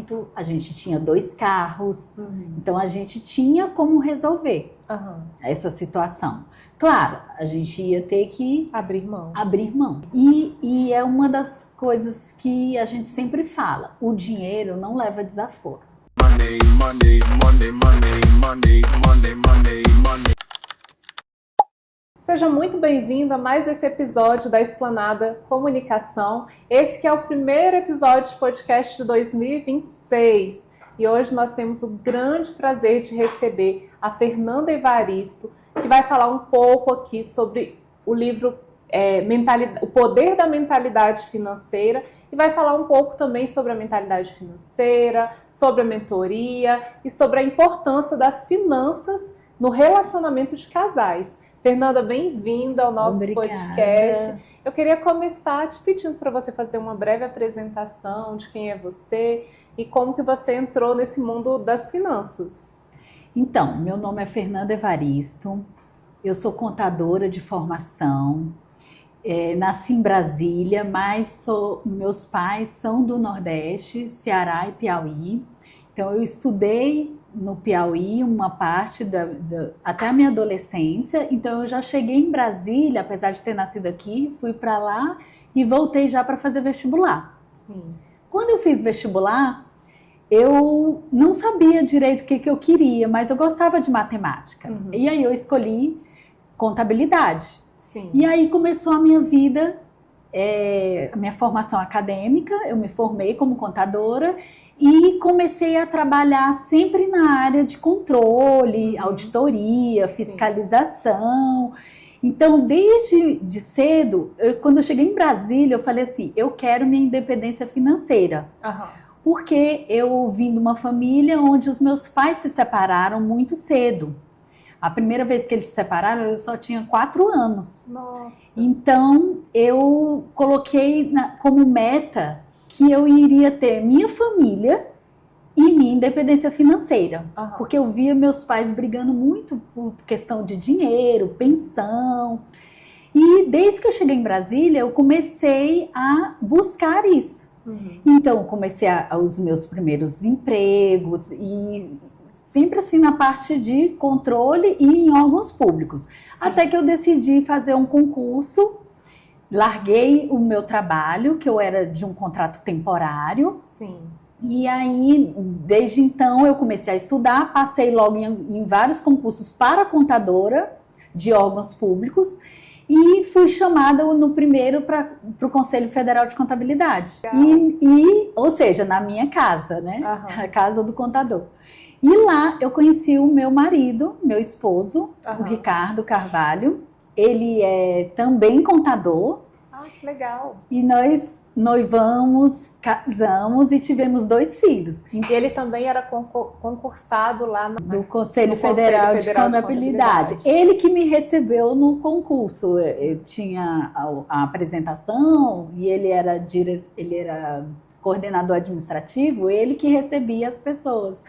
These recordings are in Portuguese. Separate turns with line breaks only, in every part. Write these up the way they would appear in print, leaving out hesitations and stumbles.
apartamento, a gente tinha 2 carros, então a gente tinha como resolver essa situação. Claro, a gente ia ter que
abrir mão.
E é uma das coisas que a gente sempre fala, o dinheiro não leva desaforo.
Money, money, money, money, money, money, money, money.
Seja muito bem-vindo a mais esse episódio da Esplanada Comunicação. Esse que é o primeiro episódio de podcast de 2026. E hoje nós temos o grande prazer de receber a Fernanda Evaristo, que vai falar um pouco aqui sobre o livro O Poder da Mentalidade Financeira, e vai falar um pouco também sobre a mentalidade financeira, sobre a mentoria e sobre a importância das finanças no relacionamento de casais. Fernanda, bem-vinda ao nosso podcast. Eu queria começar te pedindo para você fazer uma breve apresentação de quem é você e como que você entrou nesse mundo das finanças.
Então, meu nome é Fernanda Evaristo, eu sou contadora de formação, nasci em Brasília, mas meus pais são do Nordeste, Ceará e Piauí. Então, eu estudei no Piauí uma parte até a minha adolescência, então eu já cheguei em Brasília, apesar de ter nascido aqui, fui para lá e voltei já para fazer vestibular.
Sim.
Quando eu fiz vestibular, eu não sabia direito o que eu queria, mas eu gostava de matemática. E aí eu escolhi contabilidade.
Sim.
E aí começou a minha vida, a minha formação acadêmica, eu me formei como contadora e comecei a trabalhar sempre na área de controle, auditoria, fiscalização. Então, desde cedo, quando eu cheguei em Brasília, eu falei assim, eu quero minha independência financeira. Porque eu vim de uma família onde os meus pais se separaram muito cedo. A primeira vez que eles se separaram, eu só tinha 4 anos.
Nossa.
Então, eu coloquei como meta que eu iria ter minha família e minha independência financeira. Porque eu via meus pais brigando muito por questão de dinheiro, pensão. E desde que eu cheguei em Brasília, eu comecei a buscar isso. Então, comecei os meus primeiros empregos e sempre assim na parte de controle e em órgãos públicos. Sim. Até que eu decidi fazer um concurso, larguei o meu trabalho, que eu era de um contrato temporário.
Sim.
E aí, desde então, eu comecei a estudar, passei logo em vários concursos para contadora de órgãos públicos e fui chamada no primeiro para o Conselho Federal de Contabilidade. Ou seja, na minha casa, né? A casa do contador. E lá eu conheci o meu marido, meu esposo, o Ricardo Carvalho. Ele é também contador.
Ah, que legal!
E nós noivamos, casamos e tivemos 2 filhos.
E ele também era concursado lá
do Conselho Federal de Contabilidade. Ele que me recebeu no concurso. Eu tinha a apresentação e ele era coordenador administrativo, ele que recebia as pessoas.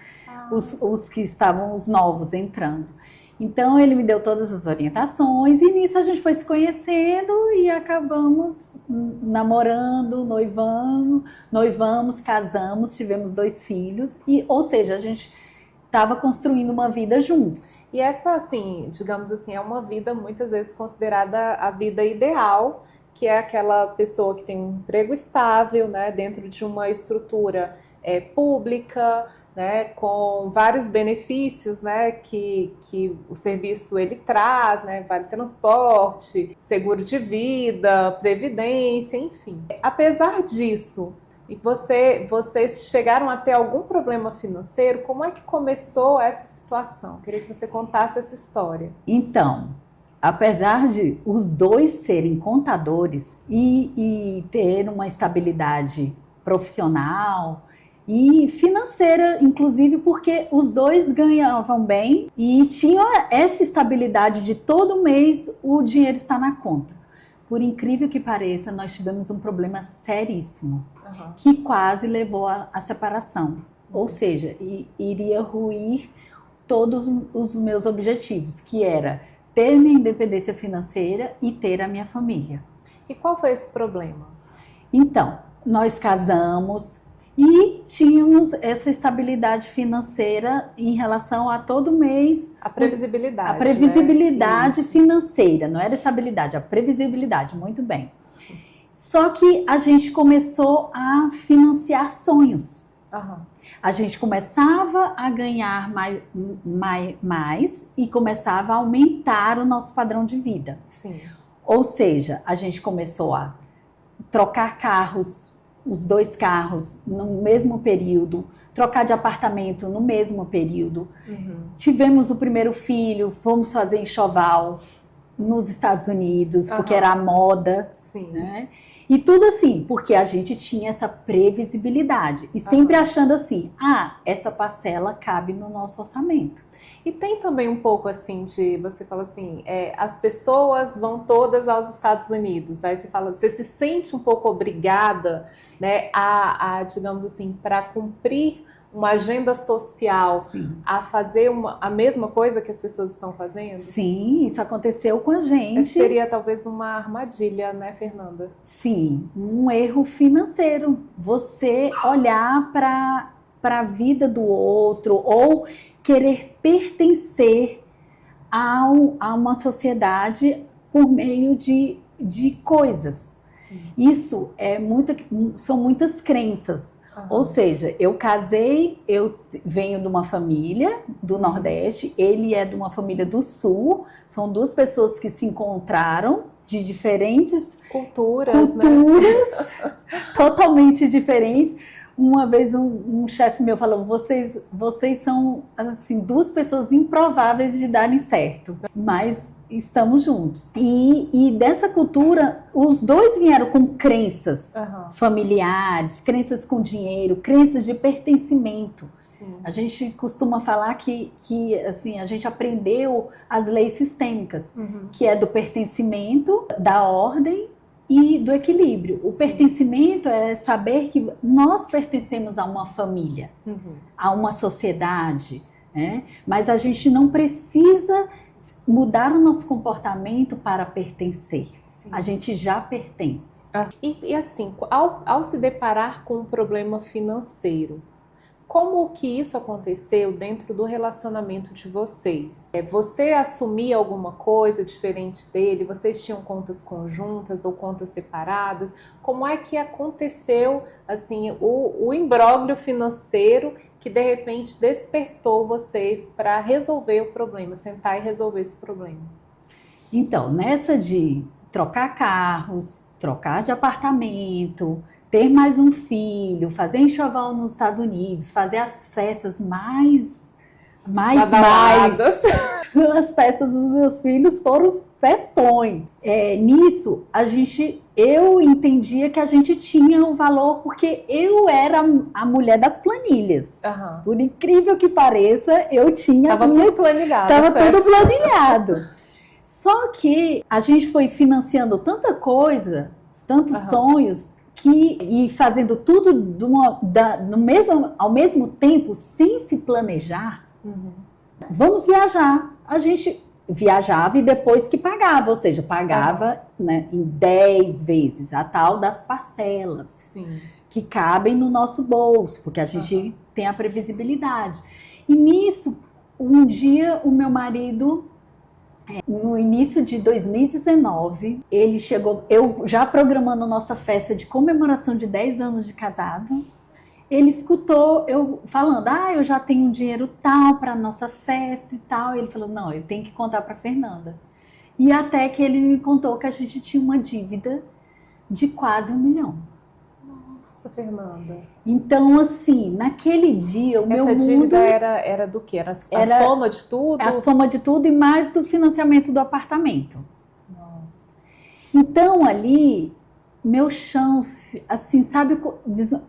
Os que estavam, os novos, entrando. Então, ele me deu todas as orientações e nisso a gente foi se conhecendo e acabamos namorando, noivamos, casamos, tivemos 2 filhos. Ou seja, a gente estava construindo uma vida juntos.
E essa, assim, digamos assim, é uma vida muitas vezes considerada a vida ideal, que é aquela pessoa que tem um emprego estável, né, dentro de uma estrutura pública, né, com vários benefícios, né, que o serviço ele traz, né, vale transporte, seguro de vida, previdência, enfim. Apesar disso, e vocês chegaram a ter algum problema financeiro, como é que começou essa situação? Queria que você contasse essa história.
Então, apesar de os 2 serem contadores e ter uma estabilidade profissional e financeira, inclusive, porque os 2 ganhavam bem e tinham essa estabilidade de todo mês o dinheiro está na conta. Por incrível que pareça, nós tivemos um problema seríssimo, que quase levou à separação. Ou seja, iria ruir todos os meus objetivos, que era ter minha independência financeira e ter a minha família.
E qual foi esse problema?
Então, nós casamos. E tínhamos essa estabilidade financeira em relação a todo mês.
A previsibilidade.
A previsibilidade,
né?
financeira, não era estabilidade, a previsibilidade, muito bem. Só que a gente começou a financiar sonhos.
Uhum.
A gente começava a ganhar mais e começava a aumentar o nosso padrão de vida.
Sim.
Ou seja, a gente começou a trocar carros, os 2 carros no mesmo período, trocar de apartamento no mesmo período.
Uhum.
Tivemos o primeiro filho, fomos fazer enxoval nos Estados Unidos, porque era a moda.
Sim.
Né? E tudo assim, porque a gente tinha essa previsibilidade. E sempre achando assim, essa parcela cabe no nosso orçamento.
E tem também um pouco assim de, você fala assim, as pessoas vão todas aos Estados Unidos. Aí você fala, você se sente um pouco obrigada, né, digamos assim, para cumprir uma agenda social,
Sim.
a fazer a mesma coisa que as pessoas estão fazendo?
Sim, isso aconteceu com a gente.
Essa seria talvez uma armadilha, né, Fernanda?
Sim, um erro financeiro. Você olhar para a vida do outro ou querer pertencer a uma sociedade por meio de coisas. Sim. Isso são muitas crenças. Ou seja, eu casei, eu venho de uma família do Nordeste, ele é de uma família do Sul, são 2 pessoas que se encontraram de diferentes
culturas, né?
Totalmente diferentes. Uma vez um chefe meu falou, vocês são assim 2 pessoas improváveis de darem certo, mas estamos juntos. E dessa cultura, os 2 vieram com crenças familiares, crenças com dinheiro, crenças de pertencimento. Sim. A gente costuma falar que assim, a gente aprendeu as leis sistêmicas, que é do pertencimento, da ordem e do equilíbrio. O pertencimento é saber que nós pertencemos a uma família, a uma sociedade, né? Mas a gente não precisa mudar o nosso comportamento para pertencer. Sim. A gente já pertence.
E assim, ao se deparar com um problema financeiro, como que isso aconteceu dentro do relacionamento de vocês? Você assumia alguma coisa diferente dele? Vocês tinham contas conjuntas ou contas separadas? Como é que aconteceu assim, o imbróglio financeiro que de repente despertou vocês para resolver o problema, sentar e resolver esse problema?
Então, nessa de trocar carros, trocar de apartamento, ter mais um filho, fazer enxoval nos Estados Unidos, fazer as festas mais. As festas dos meus filhos foram festões. Nisso, eu entendia que a gente tinha um valor, porque eu era a mulher das planilhas. Por incrível que pareça, eu tinha...
Tudo planilhado.
Tudo planilhado. Só que a gente foi financiando tanta coisa, tantos sonhos, e fazendo tudo ao mesmo tempo, sem se planejar. Vamos viajar. A gente viajava e depois que pagava, ou seja, pagava né, em 10 vezes, a tal das parcelas. Sim. Que cabem no nosso bolso, porque a gente tem a previsibilidade. E nisso, um dia o meu marido... No início de 2019, ele chegou, eu já programando nossa festa de comemoração de 10 anos de casado, ele escutou eu falando, eu já tenho um dinheiro tal para nossa festa e tal. Ele falou, não, eu tenho que contar para Fernanda. E até que ele me contou que a gente tinha uma dívida de quase 1 milhão.
Nossa, Fernanda.
Então, assim, naquele dia,
Essa dívida era do quê? Era a soma de tudo?
A soma de tudo e mais do financiamento do apartamento.
Nossa.
Então, ali, meu chão, assim, sabe,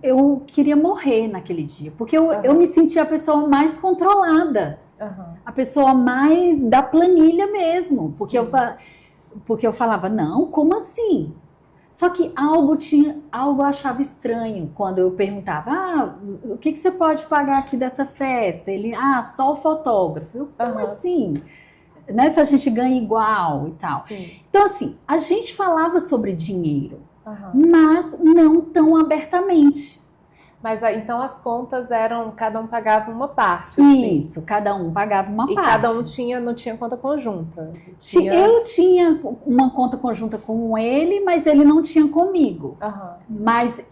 eu queria morrer naquele dia, porque eu me sentia a pessoa mais controlada, a pessoa mais da planilha mesmo, porque eu falava, não, como assim? Só que algo eu achava estranho quando eu perguntava, o que você pode pagar aqui dessa festa? Ele, só o fotógrafo. Como assim? Né, se a gente ganha igual e tal. Sim. Então, assim, a gente falava sobre dinheiro, mas não tão abertamente.
Mas aí, então as contas eram, cada um pagava uma parte, assim.
Isso, cada um pagava uma
E
parte.
cada um não tinha conta conjunta?
Eu tinha uma conta conjunta com ele, mas ele não tinha comigo.
Aham.
Mas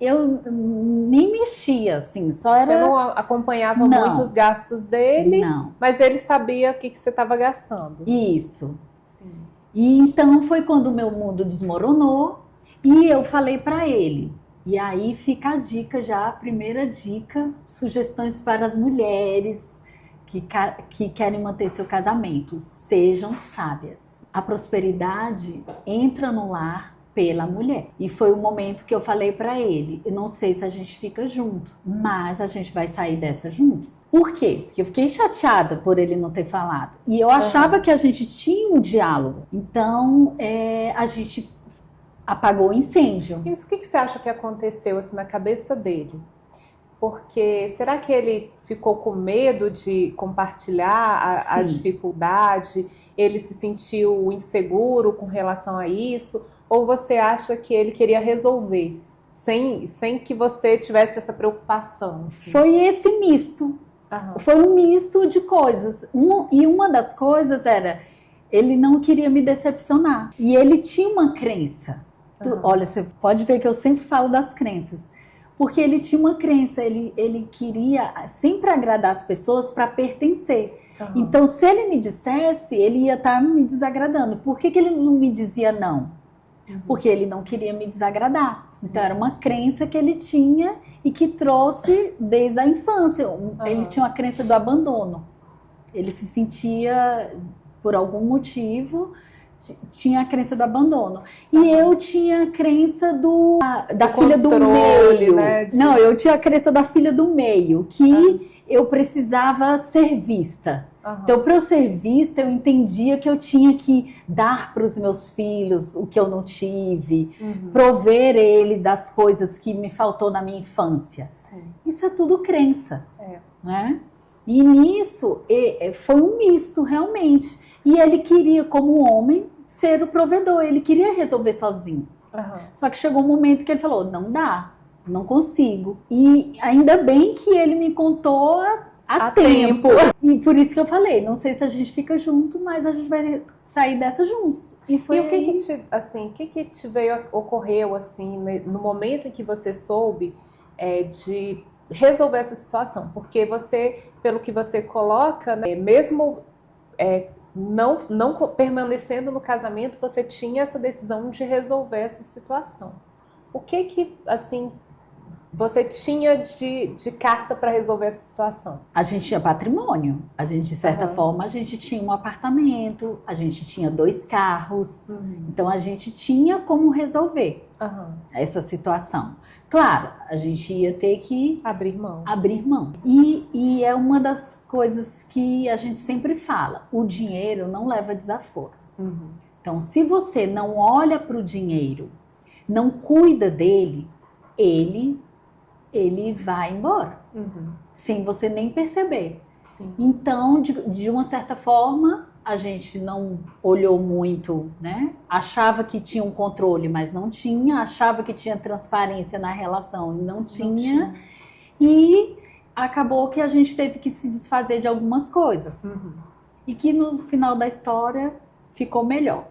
eu nem mexia, assim, só era...
Você não acompanhava
Não.
muito os gastos dele,
Não,
mas ele sabia o que você estava gastando.
isso.
Sim.
E então foi quando o meu mundo desmoronou e eu falei para ele. E aí fica a dica já, a primeira dica, sugestões para as mulheres que querem manter seu casamento. Sejam sábias. A prosperidade entra no lar pela mulher. E foi o momento que eu falei para ele, eu não sei se a gente fica junto, mas a gente vai sair dessa juntos. Por quê? Porque eu fiquei chateada por ele não ter falado. E eu achava que a gente tinha um diálogo. Então, a gente apagou o incêndio.
Isso, o que você acha que aconteceu assim, na cabeça dele? Porque será que ele ficou com medo de compartilhar a dificuldade? Ele se sentiu inseguro com relação a isso? Ou você acha que ele queria resolver, sem que você tivesse essa preocupação? Assim?
Foi esse misto.
Aham.
Foi um misto de coisas. E uma das coisas era, ele não queria me decepcionar. E ele tinha uma crença. Olha, você pode ver que eu sempre falo das crenças. Porque ele tinha uma crença, ele queria sempre agradar as pessoas para pertencer. Então, se ele me dissesse, ele ia estar me desagradando. Por que ele não me dizia não? Porque ele não queria me desagradar. Sim. Então era uma crença que ele tinha e que trouxe desde a infância. Ele tinha uma crença do abandono. Ele se sentia, por algum motivo, tinha a crença do abandono. E eu tinha a crença da filha do meio.
Né,
Não, eu tinha a crença da filha do meio, que eu precisava ser vista. Então, para eu ser vista, eu entendia que eu tinha que dar para os meus filhos o que eu não tive, prover ele das coisas que me faltou na minha infância. Sim. Isso é tudo crença. Né? E nisso, foi um misto, realmente. E ele queria, como homem, ser o provedor. Ele queria resolver sozinho. Só que chegou um momento que ele falou, não dá, não consigo. E ainda bem que ele me contou a tempo. E por isso que eu falei, não sei se a gente fica junto, mas a gente vai sair dessa juntos. E o
que te ocorreu assim, no momento em que você soube de resolver essa situação? Porque você, pelo que você coloca, né, mesmo não permanecendo no casamento, você tinha essa decisão de resolver essa situação. O que assim, você tinha de carta para resolver essa situação? A gente tinha patrimônio. A gente, de certa forma, a gente tinha um apartamento, a gente tinha 2 carros. Então, a gente tinha como resolver essa situação. Claro, a gente ia ter que abrir mão. E é uma das coisas que a gente sempre fala. O dinheiro não leva desaforo. Então, se você não olha para o dinheiro, não cuida dele, ele vai embora, sem você nem perceber. Sim. Então, de uma certa forma, a gente não olhou muito, né? Achava que tinha um controle, mas não tinha. Achava que tinha transparência na relação e não tinha. E acabou que a gente teve que se desfazer de algumas coisas. E que no final da história ficou melhor.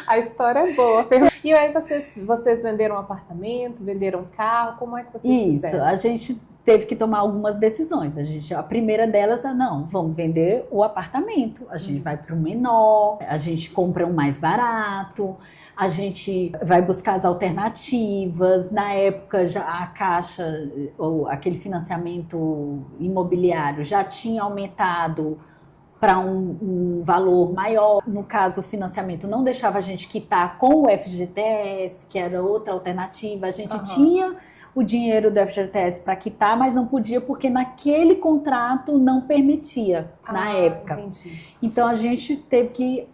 A história é boa. E aí vocês venderam um apartamento, venderam um carro, como é que vocês fizeram?
Isso, a gente teve que tomar algumas decisões. A primeira delas é, não, vamos vender o apartamento. A gente vai para o menor, a gente compra um mais barato, a gente vai buscar as alternativas. Na época, já a Caixa, ou aquele financiamento imobiliário, já tinha aumentado para um valor maior. No caso, o financiamento não deixava a gente quitar com o FGTS, que era outra alternativa. A gente tinha o dinheiro do FGTS para quitar, mas não podia porque naquele contrato não permitia, na época. Entendi. Então, a gente teve que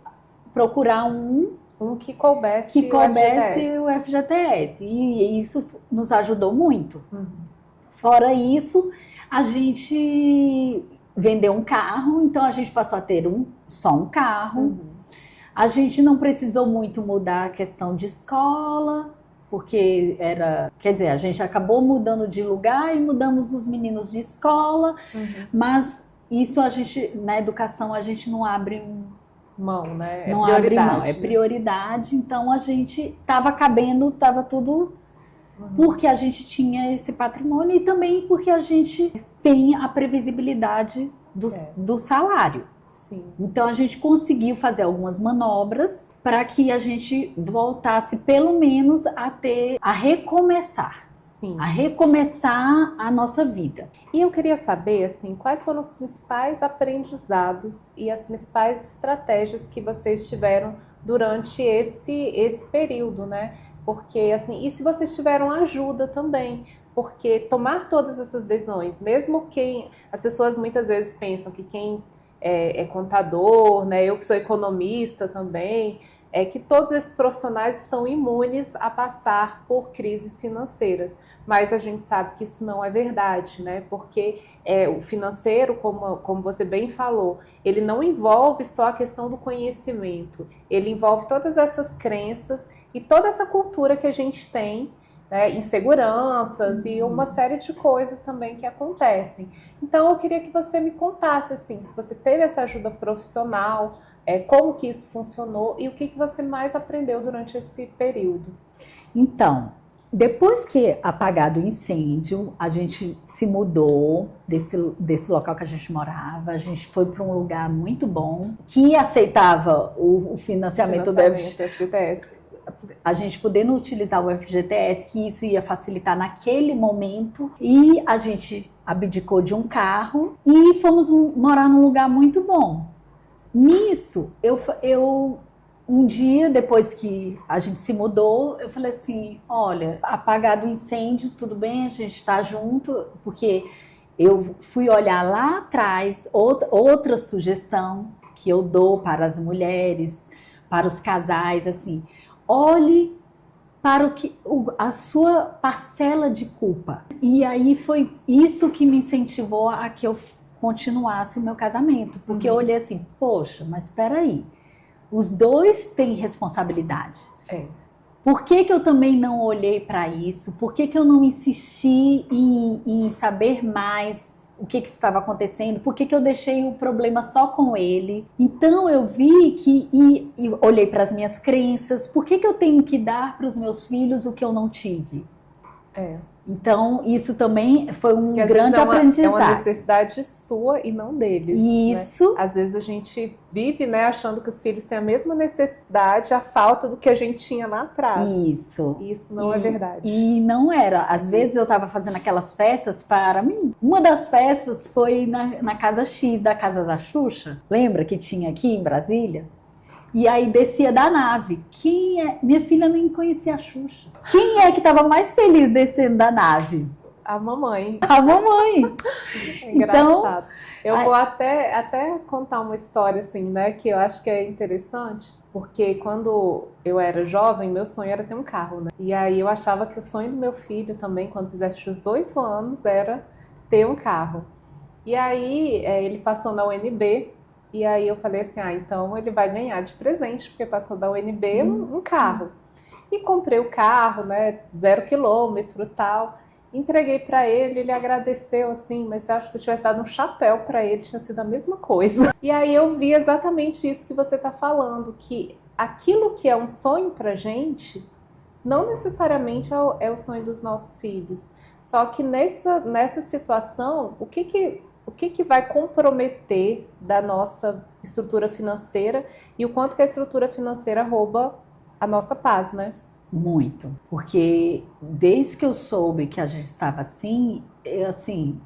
procurar um
que coubesse
o FGTS. E isso nos ajudou muito. Fora isso, a gente vendeu um carro, então a gente passou a ter só um carro. A gente não precisou muito mudar a questão de escola, porque quer dizer, a gente acabou mudando de lugar e mudamos os meninos de escola, mas isso na educação a gente não abre
mão, né?
Não abre mão, é prioridade, então a gente estava cabendo, estava tudo porque a gente tinha esse patrimônio e também porque a gente tem a previsibilidade do salário.
Sim.
Então a gente conseguiu fazer algumas manobras para que a gente voltasse pelo menos a recomeçar.
Sim.
A recomeçar a nossa vida.
E eu queria saber, assim, quais foram os principais aprendizados e as principais estratégias que vocês tiveram durante esse período, né? Porque, assim, e se vocês tiveram ajuda também, porque tomar todas essas decisões, mesmo as pessoas muitas vezes pensam que quem é contador, né? Eu que sou economista também, que todos esses profissionais estão imunes a passar por crises financeiras, mas a gente sabe que isso não é verdade, né? Porque o financeiro, como você bem falou, ele não envolve só a questão do conhecimento, ele envolve todas essas crenças e toda essa cultura que a gente tem, né, inseguranças e uma série de coisas também que acontecem. Então eu queria que você me contasse, assim, se você teve essa ajuda profissional, como que isso funcionou e o que você mais aprendeu durante esse período.
Então, depois que apagado o incêndio, a gente se mudou desse local que a gente morava, a gente foi para um lugar muito bom, que aceitava o financiamento do
FGTS.
A gente podendo utilizar o FGTS, que isso ia facilitar naquele momento, e a gente abdicou de um carro e fomos morar num lugar muito bom. Nisso, eu um dia, depois que a gente se mudou, eu falei assim, olha, apagado o incêndio, tudo bem, a gente está junto, porque eu fui olhar lá atrás, outra sugestão que eu dou para as mulheres, para os casais, assim, olhe para a sua parcela de culpa. E aí foi isso que me incentivou a que eu continuasse o meu casamento, porque eu olhei assim, poxa, mas espera aí, os dois têm responsabilidade. Por que eu também não olhei para isso? Por que eu não insisti em saber mais o que estava acontecendo? Por que eu deixei o problema só com ele? Então eu vi e olhei para as minhas crenças. Por que eu tenho que dar para os meus filhos o que eu não tive? Então, isso também foi um grande aprendizado.
É uma necessidade sua e não deles.
Isso.
Né? Às vezes a gente vive, né, achando que os filhos têm a mesma necessidade, a falta do que a gente tinha lá atrás.
Isso.
E isso não é verdade.
E não era. Às vezes eu estava fazendo aquelas festas para mim. Uma das festas foi na Casa X, da Casa da Xuxa. Lembra que tinha aqui em Brasília? E aí descia da nave. Minha filha nem conhecia a Xuxa. Quem é que estava mais feliz descendo da nave?
A mamãe.
A mamãe.
É engraçado. Eu vou até contar uma história assim, né, que eu acho que é interessante, porque quando eu era jovem, meu sonho era ter um carro, né? E aí eu achava que o sonho do meu filho também, quando fizesse 18 anos, era ter um carro. E aí ele passou na UNB. E aí eu falei assim, então ele vai ganhar de presente, porque passou da UNB um carro. E comprei o carro, né, 0 quilômetro e tal. Entreguei para ele, ele agradeceu assim, mas eu acho que se eu tivesse dado um chapéu para ele, tinha sido a mesma coisa. E aí eu vi exatamente isso que você está falando, que aquilo que é um sonho pra gente, não necessariamente é o sonho dos nossos filhos. Só que nessa situação, o que vai comprometer da nossa estrutura financeira e o quanto que a estrutura financeira rouba a nossa paz, né?
Muito. Porque desde que eu soube que a gente estava assim,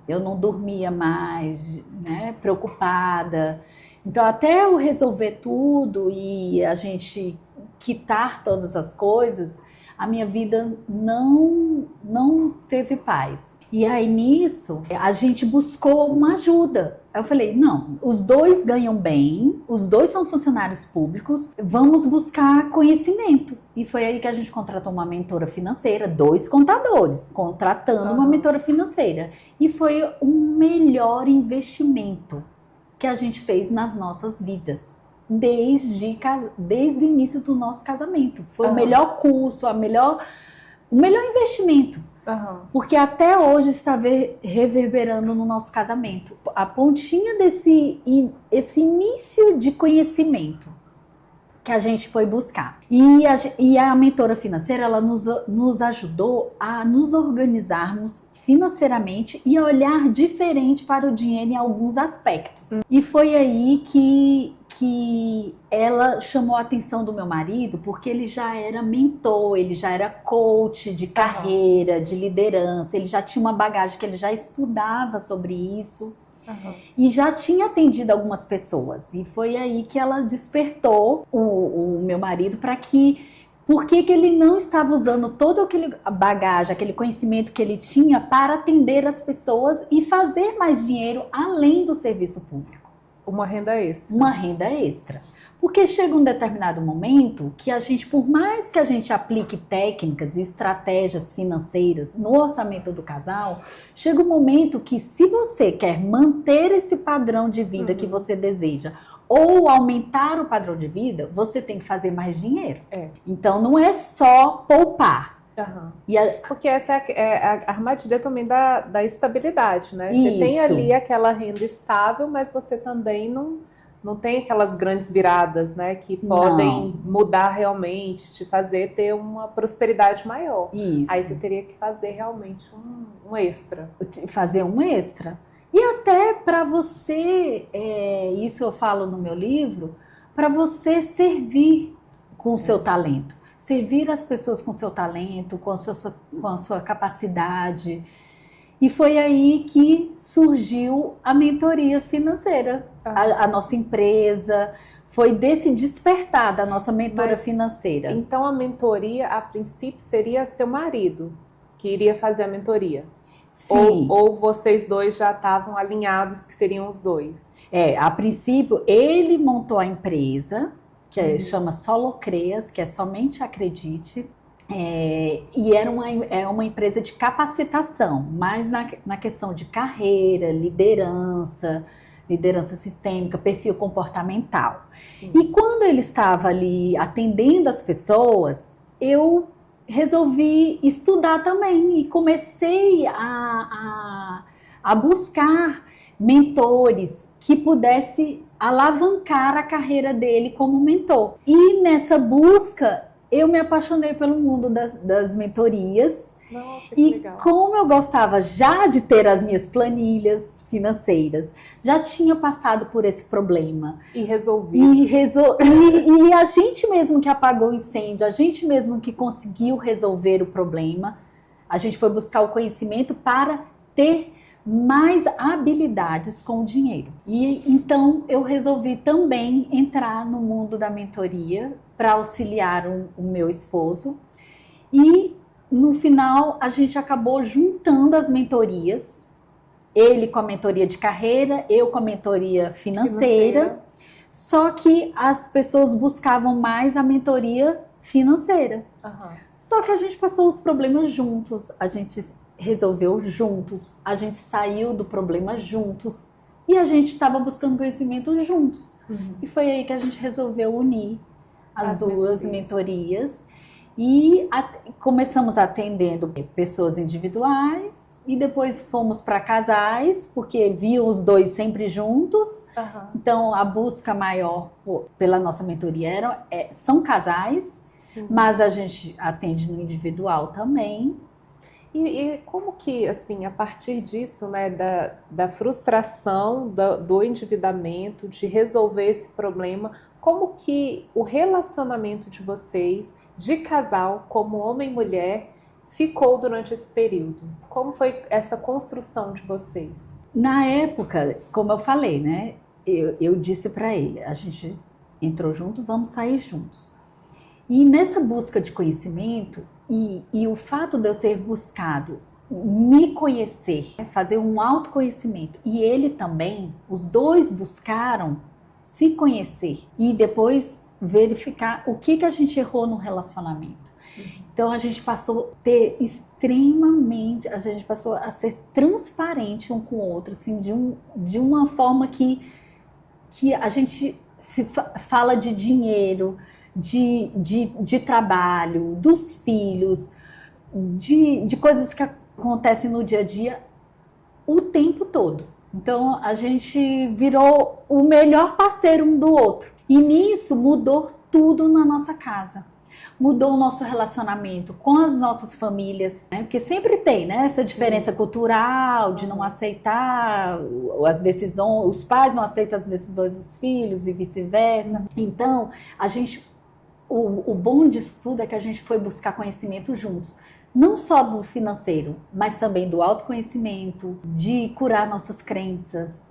eu não dormia mais, né, preocupada. Então, até eu resolver tudo e a gente quitar todas as coisas, a minha vida não teve paz. E aí nisso, a gente buscou uma ajuda. Eu falei, não, os dois ganham bem, os dois são funcionários públicos, vamos buscar conhecimento. E foi aí que a gente contratou uma mentora financeira, 2 contadores, contratando uma mentora financeira. E foi o melhor investimento que a gente fez nas nossas vidas. Desde o início do nosso casamento. Foi o melhor curso, a melhor o melhor investimento.
Aham.
Porque até hoje está reverberando no nosso casamento. A pontinha desse esse início de conhecimento que a gente foi buscar. E a mentora financeira, ela nos ajudou a nos organizarmos financeiramente e a olhar diferente para o dinheiro em alguns aspectos. E foi aí que ela chamou a atenção do meu marido, porque ele já era mentor, ele já era coach de carreira, de liderança, ele já tinha uma bagagem que ele já estudava sobre isso. E já tinha atendido algumas pessoas. E foi aí que ela despertou o meu marido para por que ele não estava usando todo aquele bagagem, aquele conhecimento que ele tinha para atender as pessoas e fazer mais dinheiro além do serviço público.
Uma renda extra.
Uma renda extra. Porque chega um determinado momento que a gente, por mais que a gente aplique técnicas e estratégias financeiras no orçamento do casal, chega um momento que, se você quer manter esse padrão de vida que você deseja, ou aumentar o padrão de vida, você tem que fazer mais dinheiro. Então não é só poupar.
Porque essa é a armadilha também da estabilidade, né? Você tem ali aquela renda estável, mas você também não tem aquelas grandes viradas, né? Que podem mudar realmente, te fazer ter uma prosperidade maior. Aí você teria que fazer realmente um extra.
Fazer um extra. E até para você, isso eu falo no meu livro, para você servir com o seu talento. Servir as pessoas com o seu talento, com a sua capacidade. E foi aí que surgiu a mentoria financeira. A nossa empresa foi desse despertar da nossa mentora financeira.
Então a mentoria, a princípio, seria seu marido que iria fazer a mentoria?
Sim.
Ou vocês dois já estavam alinhados que seriam os dois?
A princípio, ele montou a empresa, que chama Solocreas, que é Somente Acredite. E é uma empresa de capacitação, mais na questão de carreira, liderança sistêmica, perfil comportamental. E quando ele estava ali atendendo as pessoas, eu resolvi estudar também e comecei a buscar mentores que pudessem alavancar a carreira dele como mentor. E nessa busca, eu me apaixonei pelo mundo das mentorias.
Nossa, que legal.
Como eu gostava já de ter as minhas planilhas financeiras, já tinha passado por esse problema.
E resolvido.
E a gente mesmo que apagou o incêndio, a gente mesmo que conseguiu resolver o problema, a gente foi buscar o conhecimento para ter mais habilidades com o dinheiro. E então eu resolvi também entrar no mundo da mentoria para auxiliar o meu esposo. E no final a gente acabou juntando as mentorias, ele com a mentoria de carreira, eu com a mentoria financeira. Só que as pessoas buscavam mais a mentoria financeira. Só que a gente passou os problemas juntos, a gente resolveu juntos, a gente saiu do problema juntos e a gente estava buscando conhecimento juntos. E foi aí que a gente resolveu unir as duas mentorias e começamos atendendo pessoas individuais e depois fomos para casais, porque viam os dois sempre juntos. Então a busca maior pela nossa mentoria são casais, mas a gente atende no individual também.
E como que, assim, a partir disso, né, da frustração, do endividamento, de resolver esse problema, como que o relacionamento de vocês, de casal, como homem e mulher, ficou durante esse período? Como foi essa construção de vocês?
Na época, como eu falei, né, eu disse para ele, a gente entrou junto, vamos sair juntos. E nessa busca de conhecimento, e o fato de eu ter buscado me conhecer, fazer um autoconhecimento, e ele também, os dois buscaram se conhecer e depois verificar o que a gente errou no relacionamento. Então a gente passou a ter a gente passou a ser transparente um com o outro, assim, de uma forma que a gente se fala de dinheiro, de trabalho, dos filhos, de coisas que acontecem no dia a dia o tempo todo. Então, a gente virou o melhor parceiro um do outro. E nisso mudou tudo na nossa casa. Mudou o nosso relacionamento com as nossas famílias, né? Porque sempre tem, né, essa diferença cultural de não aceitar as decisões, os pais não aceitam as decisões dos filhos e vice-versa. Então, o bom disso tudo é que a gente foi buscar conhecimento juntos. Não só do financeiro, mas também do autoconhecimento, de curar nossas crenças,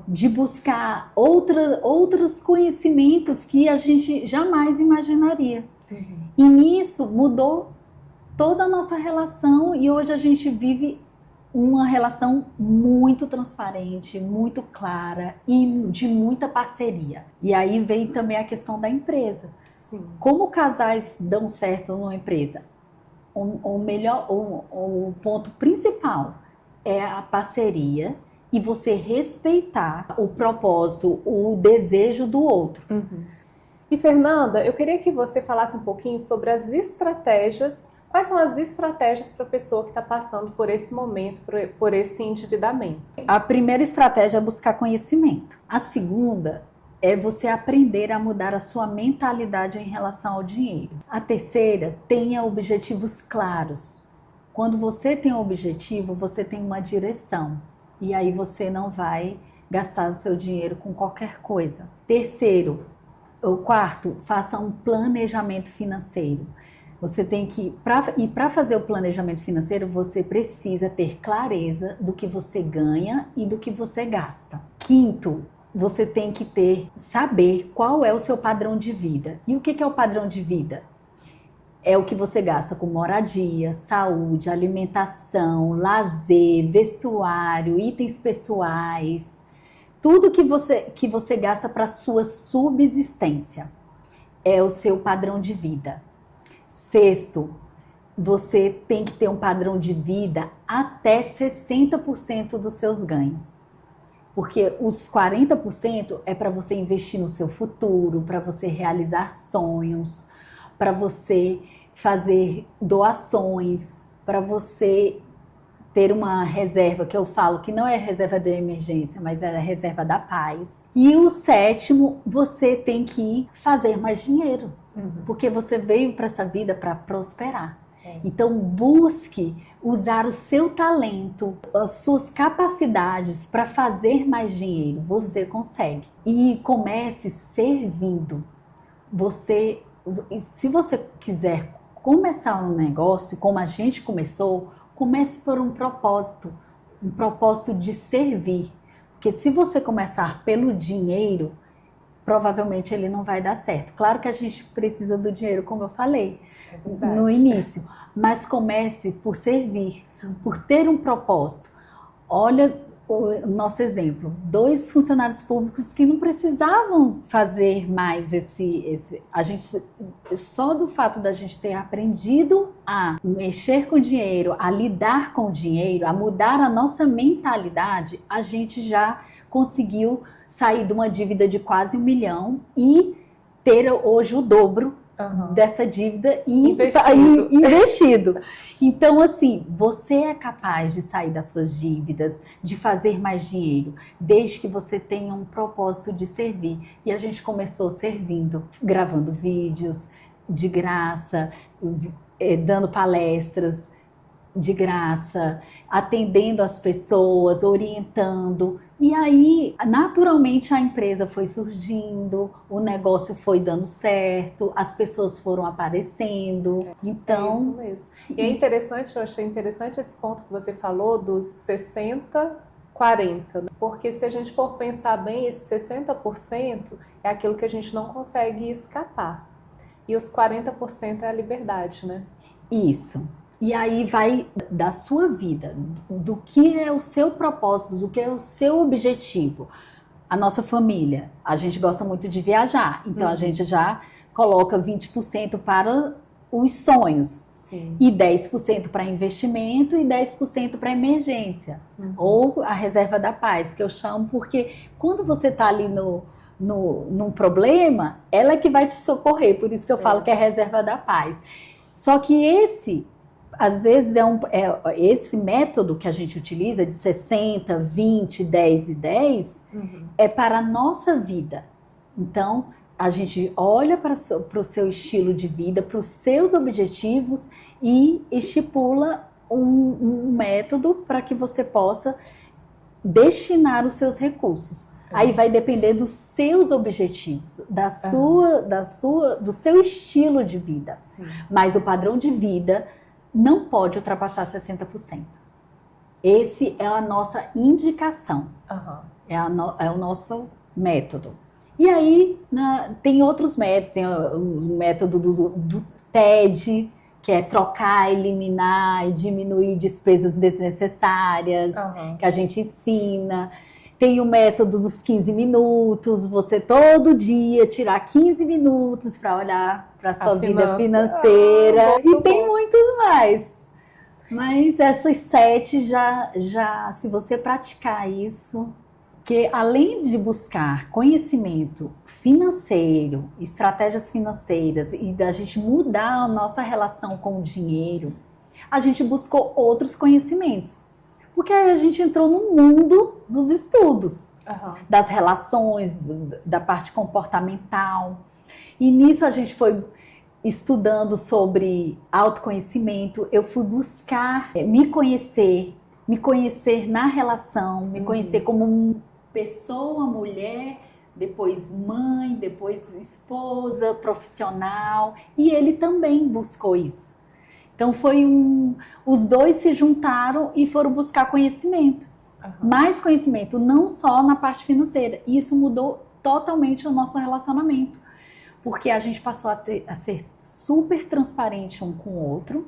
de buscar outros conhecimentos que a gente jamais imaginaria. E nisso mudou toda a nossa relação e hoje a gente vive uma relação muito transparente, muito clara e de muita parceria. E aí vem também a questão da empresa.
Sim.
Como casais dão certo numa empresa? O ponto principal é a parceria e você respeitar o propósito, o desejo do outro.
E Fernanda, eu queria que você falasse um pouquinho sobre as estratégias. Quais são as estratégias para a pessoa que está passando por esse momento, por esse endividamento?
A primeira estratégia é buscar conhecimento. A segunda é você aprender a mudar a sua mentalidade em relação ao dinheiro. A terceira, tenha objetivos claros. Quando você tem um objetivo, você tem uma direção. E aí você não vai gastar o seu dinheiro com qualquer coisa. Terceiro, o quarto, faça um planejamento financeiro. Você tem que, para fazer o planejamento financeiro, você precisa ter clareza do que você ganha e do que você gasta. Quinto, você tem que saber qual é o seu padrão de vida. E o que é o padrão de vida? É o que você gasta com moradia, saúde, alimentação, lazer, vestuário, itens pessoais, tudo que você gasta para sua subsistência. É o seu padrão de vida. Sexto, você tem que ter um padrão de vida até 60% dos seus ganhos. Porque os 40% é para você investir no seu futuro, para você realizar sonhos, para você fazer doações, para você ter uma reserva, que eu falo que não é reserva de emergência, mas é a reserva da paz. E o sétimo, você tem que fazer mais dinheiro, porque você veio para essa vida para prosperar. Então busque usar o seu talento, as suas capacidades para fazer mais dinheiro. Você consegue. E comece servindo. Se você quiser começar um negócio, como a gente começou, comece por um propósito de servir. Porque se você começar pelo dinheiro, provavelmente ele não vai dar certo. Claro que a gente precisa do dinheiro, como eu falei no início, mas comece por servir, por ter um propósito. Olha o nosso exemplo, 2 funcionários públicos que não precisavam fazer mais a gente, só do fato da gente ter aprendido a mexer com o dinheiro, a lidar com o dinheiro, a mudar a nossa mentalidade, a gente já conseguiu sair de uma dívida de quase 1 milhão e ter hoje o dobro dessa dívida investido. Então, assim, você é capaz de sair das suas dívidas, de fazer mais dinheiro, desde que você tenha um propósito de servir. E a gente começou servindo, gravando vídeos de graça, dando palestras de graça, atendendo as pessoas, orientando. E aí, naturalmente, a empresa foi surgindo, o negócio foi dando certo, as pessoas foram aparecendo. Então,
é isso mesmo. E é interessante, eu achei interessante esse ponto que você falou dos 60, 40, né? Porque se a gente for pensar bem, esse 60% é aquilo que a gente não consegue escapar. E os 40% é a liberdade, né?
Isso. E aí vai da sua vida, do que é o seu propósito, do que é o seu objetivo. A nossa família, a gente gosta muito de viajar, então a gente já coloca 20% para os sonhos.
Sim.
E 10% para investimento e 10% para emergência. Ou a reserva da paz, que eu chamo, porque quando você está ali num problema, ela é que vai te socorrer, por isso que eu falo que é a reserva da paz. Só que às vezes esse método que a gente utiliza de 60, 20, 10 e 10 é para a nossa vida. Então, a gente olha para o seu estilo de vida, para os seus objetivos e estipula um método para que você possa destinar os seus recursos. Aí vai depender dos seus objetivos, do seu estilo de vida.
Sim.
Mas o padrão de vida não pode ultrapassar 60%. Esse é a nossa indicação, é o nosso método. E aí tem outros métodos, tem o método do TED, que é trocar, eliminar e diminuir despesas desnecessárias, que a gente ensina. Tem o método dos 15 minutos, você todo dia tirar 15 minutos para olhar para a sua vida financeira. E tem muitos mais. Mas essas 7 já, se você praticar isso, que além de buscar conhecimento financeiro, estratégias financeiras e da gente mudar a nossa relação com o dinheiro, a gente buscou outros conhecimentos. Porque aí a gente entrou no mundo dos estudos, das relações, da parte comportamental. E nisso a gente foi estudando sobre autoconhecimento. Eu fui buscar me conhecer na relação, me conhecer como pessoa, mulher, depois mãe, depois esposa, profissional. E ele também buscou isso. Então os dois se juntaram e foram buscar conhecimento. Mais conhecimento, não só na parte financeira. E isso mudou totalmente o nosso relacionamento. Porque a gente passou a ser super transparente um com o outro.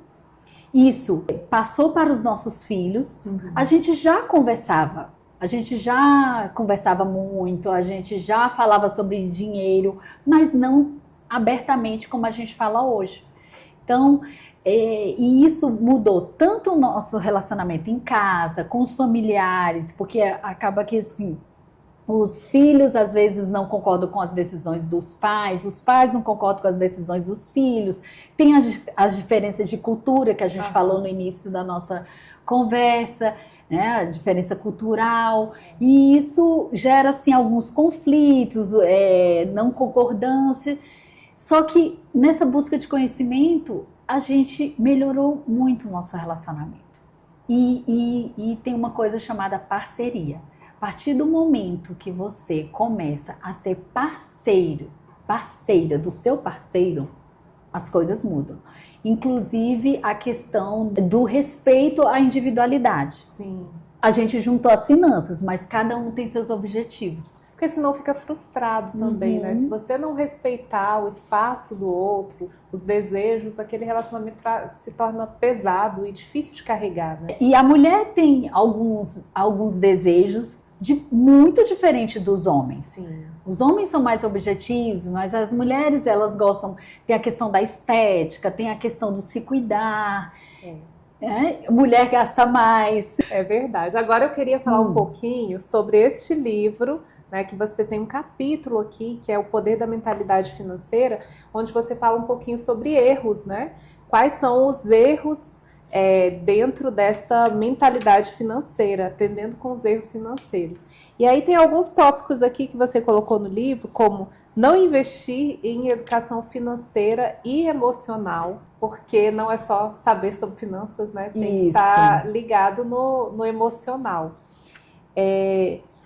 Isso passou para os nossos filhos. A gente já conversava. A gente já conversava muito, a gente já falava sobre dinheiro, mas não abertamente como a gente fala hoje. Então, e isso mudou tanto o nosso relacionamento em casa, com os familiares, porque acaba que assim, os filhos às vezes não concordam com as decisões dos pais, os pais não concordam com as decisões dos filhos, tem as diferenças de cultura que a gente falou no início da nossa conversa, né, a diferença cultural, e isso gera assim, alguns conflitos, não concordância, só que nessa busca de conhecimento, a gente melhorou muito o nosso relacionamento. E tem uma coisa chamada parceria. A partir do momento que você começa a ser parceira do seu parceiro, as coisas mudam. Inclusive a questão do respeito à individualidade.
Sim.
A gente juntou as finanças, mas cada um tem seus objetivos.
Porque senão fica frustrado também, né? Se você não respeitar o espaço do outro, os desejos, aquele relacionamento se torna pesado e difícil de carregar, né?
E a mulher tem alguns desejos muito diferentes dos homens.
Sim.
Os homens são mais objetivos, mas as mulheres, elas gostam, tem a questão da estética, tem a questão do se cuidar. Mulher gasta mais.
É verdade. Agora eu queria falar um pouquinho sobre este livro, né, que você tem um capítulo aqui, que é o Poder da Mentalidade Financeira, onde você fala um pouquinho sobre erros, né? Quais são os erros dentro dessa mentalidade financeira, aprendendo com os erros financeiros. E aí tem alguns tópicos aqui que você colocou no livro, como não investir em educação financeira e emocional, porque não é só saber sobre finanças, né? Tem que estar ligado no emocional.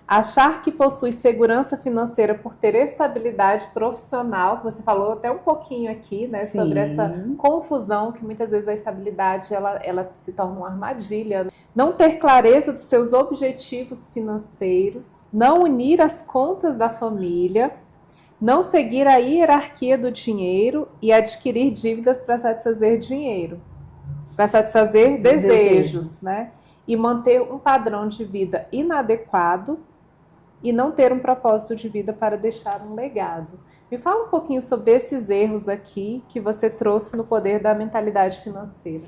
Achar que possui segurança financeira por ter estabilidade profissional, você falou até um pouquinho aqui, né, sobre essa confusão que muitas vezes a estabilidade ela se torna uma armadilha. Não ter clareza dos seus objetivos financeiros, não unir as contas da família, não seguir a hierarquia do dinheiro e adquirir dívidas para satisfazer desejos, né? E manter um padrão de vida inadequado e não ter um propósito de vida para deixar um legado. Me fala um pouquinho sobre esses erros aqui que você trouxe no Poder da Mentalidade Financeira.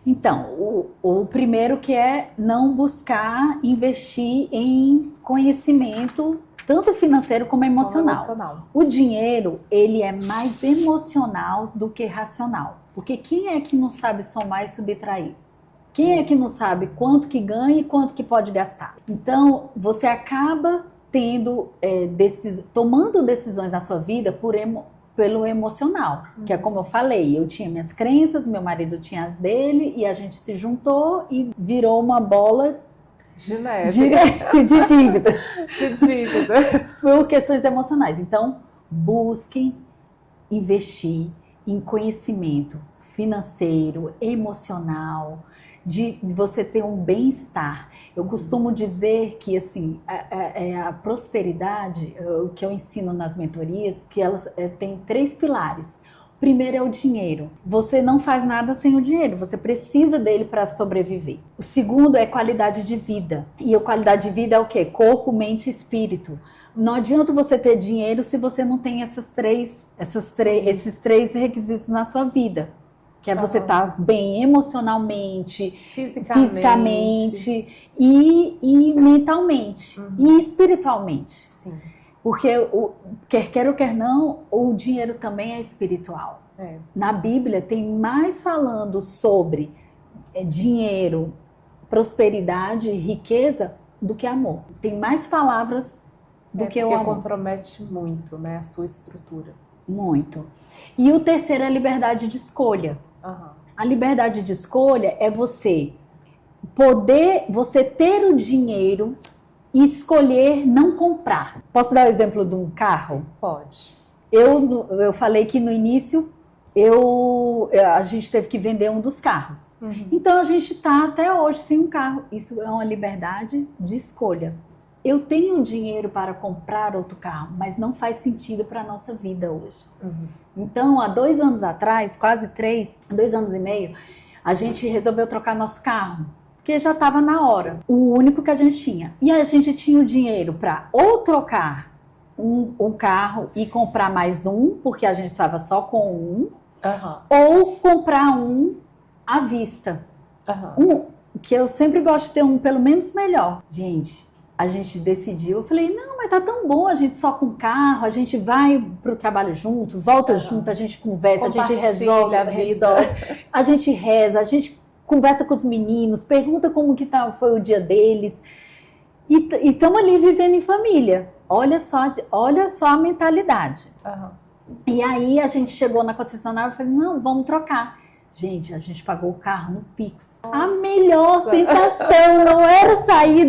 Então, o primeiro que é não buscar investir em conhecimento, tanto financeiro como emocional. O dinheiro, ele é mais emocional do que racional. Porque quem é que não sabe somar e subtrair? Quem é que não sabe quanto que ganha e quanto que pode gastar? Então, você acaba tomando decisões na sua vida pelo emocional, que é como eu falei, eu tinha minhas crenças, meu marido tinha as dele, e a gente se juntou e virou uma bola
de neve.
De dívida.
De dívida.
Por questões emocionais. Então, busquem investir em conhecimento financeiro, emocional, de você ter um bem-estar. Eu costumo dizer que assim, a prosperidade, o que eu ensino nas mentorias, que ela tem 3 pilares. O primeiro é o dinheiro. Você não faz nada sem o dinheiro, você precisa dele para sobreviver. O segundo é qualidade de vida. E a qualidade de vida é o quê? Corpo, mente e espírito. Não adianta você ter dinheiro se você não tem esses três requisitos na sua vida. Que é você estar bem emocionalmente, fisicamente e mentalmente. E espiritualmente.
Sim.
Porque, quer ou quer não, o dinheiro também é espiritual. Na Bíblia tem mais falando sobre dinheiro, prosperidade, riqueza, do que amor. Tem mais palavras do que o amor.
Porque compromete muito, né, a sua estrutura.
Muito. E o terceiro é a liberdade de escolha. A liberdade de escolha é você ter o dinheiro e escolher não comprar. Posso dar o exemplo de um carro?
Pode.
Eu falei que no início a gente teve que vender um dos carros. Então a gente está até hoje sem um carro. Isso é uma liberdade de escolha. Eu tenho dinheiro para comprar outro carro, mas não faz sentido para a nossa vida hoje. Então, há 2 anos atrás, quase 3, 2 anos e meio, a gente resolveu trocar nosso carro, porque já estava na hora, o único que a gente tinha. E a gente tinha o dinheiro para ou trocar um carro e comprar mais um, porque a gente estava só com um, ou comprar um à vista. Que eu sempre gosto de ter um pelo menos melhor. Gente, a gente decidiu, eu falei, não, mas tá tão bom, a gente só com carro, a gente vai pro trabalho junto, volta junto, a gente conversa, a gente resolve a vida, a gente reza, a gente conversa com os meninos, pergunta como que foi o dia deles, e estamos ali vivendo em família. Olha só a mentalidade. E aí a gente chegou na concessionária e falou, não, vamos trocar. Gente, a gente pagou o carro no Pix. Nossa. A melhor sensação não era sair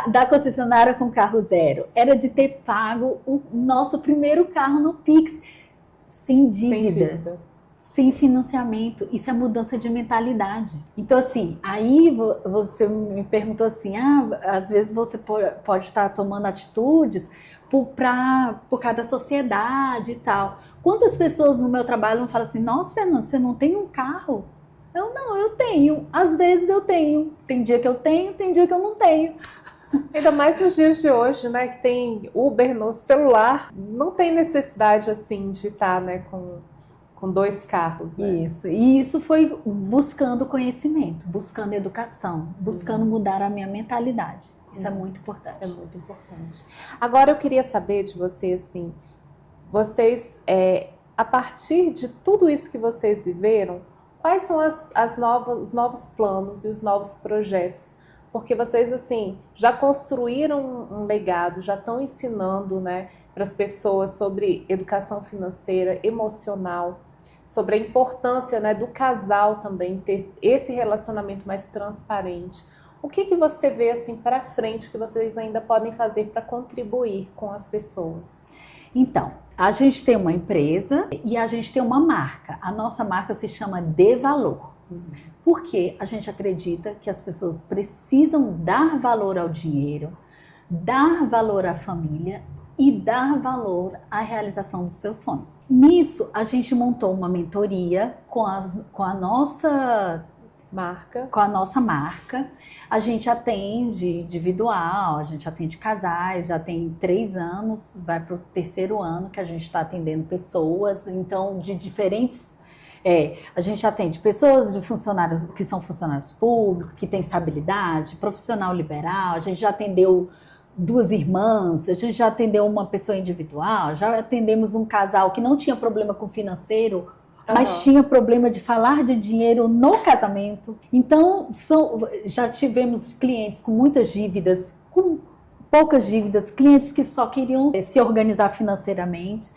da concessionária com carro zero. Era de ter pago o nosso primeiro carro no Pix. Sem dívida. Sem financiamento. Isso é mudança de mentalidade. Então, assim, aí você me perguntou assim, às vezes você pode estar tomando atitudes por causa da sociedade e tal. Quantas pessoas no meu trabalho falam assim, nossa, Fernanda, você não tem um carro? Eu tenho. Às vezes eu tenho. Tem dia que eu tenho, tem dia que eu não tenho.
Ainda mais nos dias de hoje, né, que tem Uber no celular, não tem necessidade, assim, de estar, né, com 2 carros, né?
Isso. E isso foi buscando conhecimento, buscando educação, buscando mudar a minha mentalidade. Isso é muito importante.
É muito importante. Agora eu queria saber de você, assim, vocês, a partir de tudo isso que vocês viveram, quais são os novos planos e os novos projetos? Porque vocês, assim, já construíram um legado, já estão ensinando, né, para as pessoas sobre educação financeira, emocional, sobre a importância, né, do casal também ter esse relacionamento mais transparente. O que você vê, assim, para frente que vocês ainda podem fazer para contribuir com as pessoas?
Então, a gente tem uma empresa e a gente tem uma marca. A nossa marca se chama De Valor. Porque a gente acredita que as pessoas precisam dar valor ao dinheiro, dar valor à família e dar valor à realização dos seus sonhos. Nisso, a gente montou uma mentoria com a nossa marca. A gente atende individual, a gente atende casais, já tem 3 anos, vai para o 3º ano que a gente está atendendo pessoas, então de diferentes... a gente atende pessoas de funcionários que são funcionários públicos, que têm estabilidade, profissional liberal, a gente já atendeu 2 irmãs, a gente já atendeu uma pessoa individual, já atendemos um casal que não tinha problema com financeiro, mas tinha problema de falar de dinheiro no casamento. Então, já tivemos clientes com muitas dívidas, com poucas dívidas, clientes que só queriam se organizar financeiramente.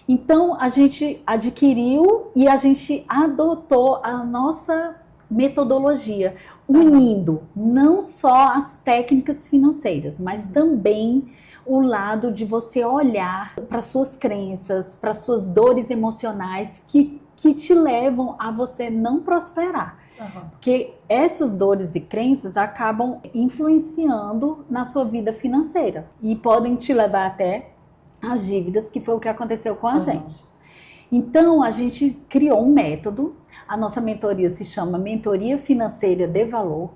Então, a gente adquiriu e a gente adotou a nossa metodologia, unindo não só as técnicas financeiras, mas também o lado de você olhar para suas crenças, para suas dores emocionais que te levam a você não prosperar. Porque essas dores e crenças acabam influenciando na sua vida financeira e podem te levar até as dívidas, que foi o que aconteceu com a gente. Então, a gente criou um método. A nossa mentoria se chama Mentoria Financeira de Valor.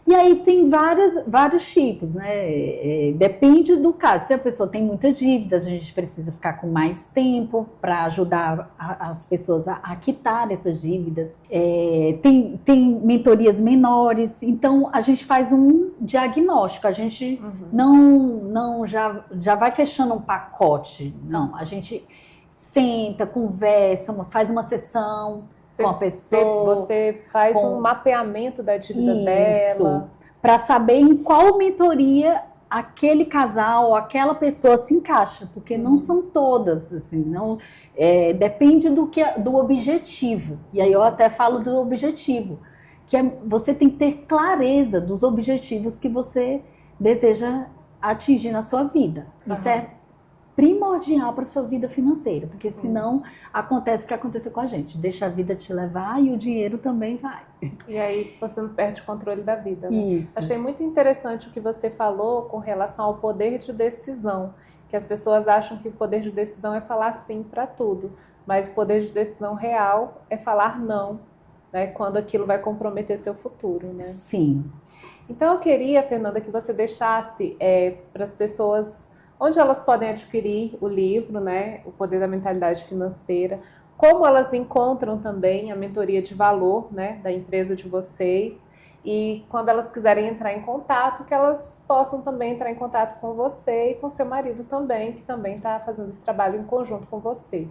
E aí tem vários tipos, né? Depende do caso. Se a pessoa tem muitas dívidas, a gente precisa ficar com mais tempo para ajudar as pessoas a quitar essas dívidas. Tem mentorias menores, então a gente faz um diagnóstico, a gente não já vai fechando um pacote, não. A gente senta, conversa, faz uma sessão com a pessoa.
Você faz um mapeamento da dívida dela.
Para saber em qual mentoria aquele casal ou aquela pessoa se encaixa, porque não são todas, assim, não, depende do objetivo. E aí eu até falo do objetivo, que você tem que ter clareza dos objetivos que você deseja atingir na sua vida. Isso é primordial para a sua vida financeira, porque senão acontece o que aconteceu com a gente, deixa a vida te levar e o dinheiro também vai.
E aí você não perde o controle da vida, né?
Isso.
Achei muito interessante o que você falou com relação ao poder de decisão, que as pessoas acham que o poder de decisão é falar sim para tudo, mas o poder de decisão real é falar não, né? Quando aquilo vai comprometer seu futuro, né?
Sim.
Então eu queria, Fernanda, que você deixasse para as pessoas onde elas podem adquirir o livro, né, O Poder da Mentalidade Financeira, como elas encontram também a mentoria de valor, né, da empresa de vocês, e quando elas quiserem entrar em contato, que elas possam também entrar em contato com você e com seu marido também, que também está fazendo esse trabalho em conjunto com você.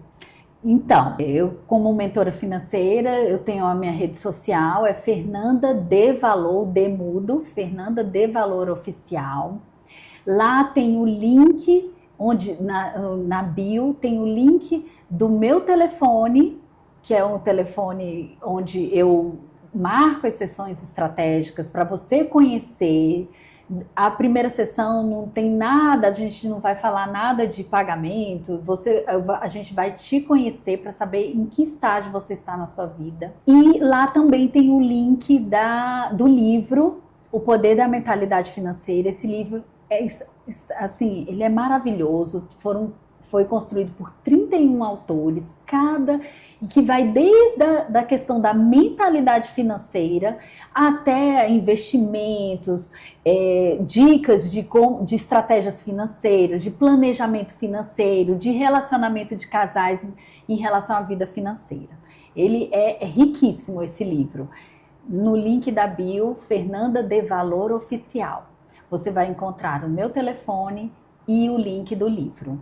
Então, eu como mentora financeira, eu tenho a minha rede social, é Fernanda de Valor, de mudo, Fernanda de Valor Oficial. Lá tem o link, onde na bio tem o link do meu telefone, que é um telefone onde eu marco as sessões estratégicas para você conhecer. A primeira sessão não tem nada, a gente não vai falar nada de pagamento, a gente vai te conhecer para saber em que estágio você está na sua vida. E lá também tem o link do livro O Poder da Mentalidade Financeira. Esse livro assim, ele é maravilhoso, foi construído por 31 autores, e que vai desde a questão da mentalidade financeira até investimentos, dicas de estratégias financeiras, de planejamento financeiro, de relacionamento de casais em relação à vida financeira. Ele é riquíssimo, esse livro. No link da bio, Fernanda de Valor Oficial. Você vai encontrar o meu telefone e o link do livro.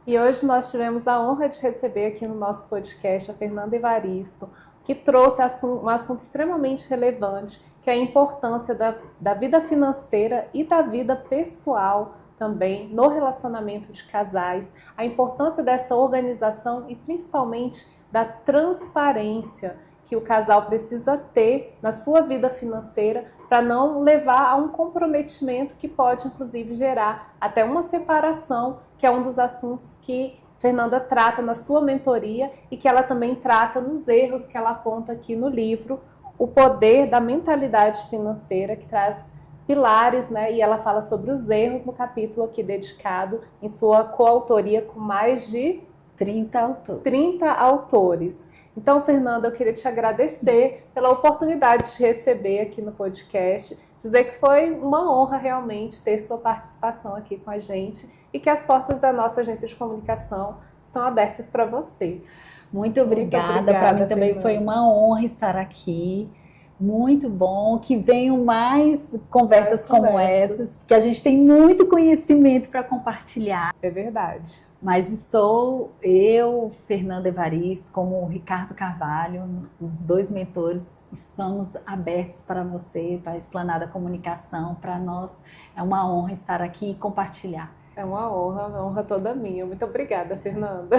E hoje nós tivemos a honra de receber aqui no nosso podcast a Fernanda Evaristo, que trouxe um assunto extremamente relevante, que é a importância da vida financeira e da vida pessoal também no relacionamento de casais, a importância dessa organização e principalmente da transparência que o casal precisa ter na sua vida financeira para não levar a um comprometimento que pode, inclusive, gerar até uma separação, que é um dos assuntos que Fernanda trata na sua mentoria e que ela também trata nos erros que ela aponta aqui no livro, O Poder da Mentalidade Financeira, que traz pilares, né? E ela fala sobre os erros no capítulo aqui dedicado em sua coautoria com mais de 30 autores. Então, Fernanda, eu queria te agradecer pela oportunidade de te receber aqui no podcast, dizer que foi uma honra realmente ter sua participação aqui com a gente e que as portas da nossa agência de comunicação estão abertas para você.
Muito obrigada. Para mim também foi uma honra estar aqui. Muito bom, que venham mais conversas como essas, que a gente tem muito conhecimento para compartilhar.
É verdade.
Mas estou, eu, Fernanda Evaristo, como o Ricardo Carvalho, os dois mentores, estamos abertos para você, para a Esplanada Comunicação. Para nós é uma honra estar aqui e compartilhar.
É uma honra toda minha. Muito obrigada, Fernanda.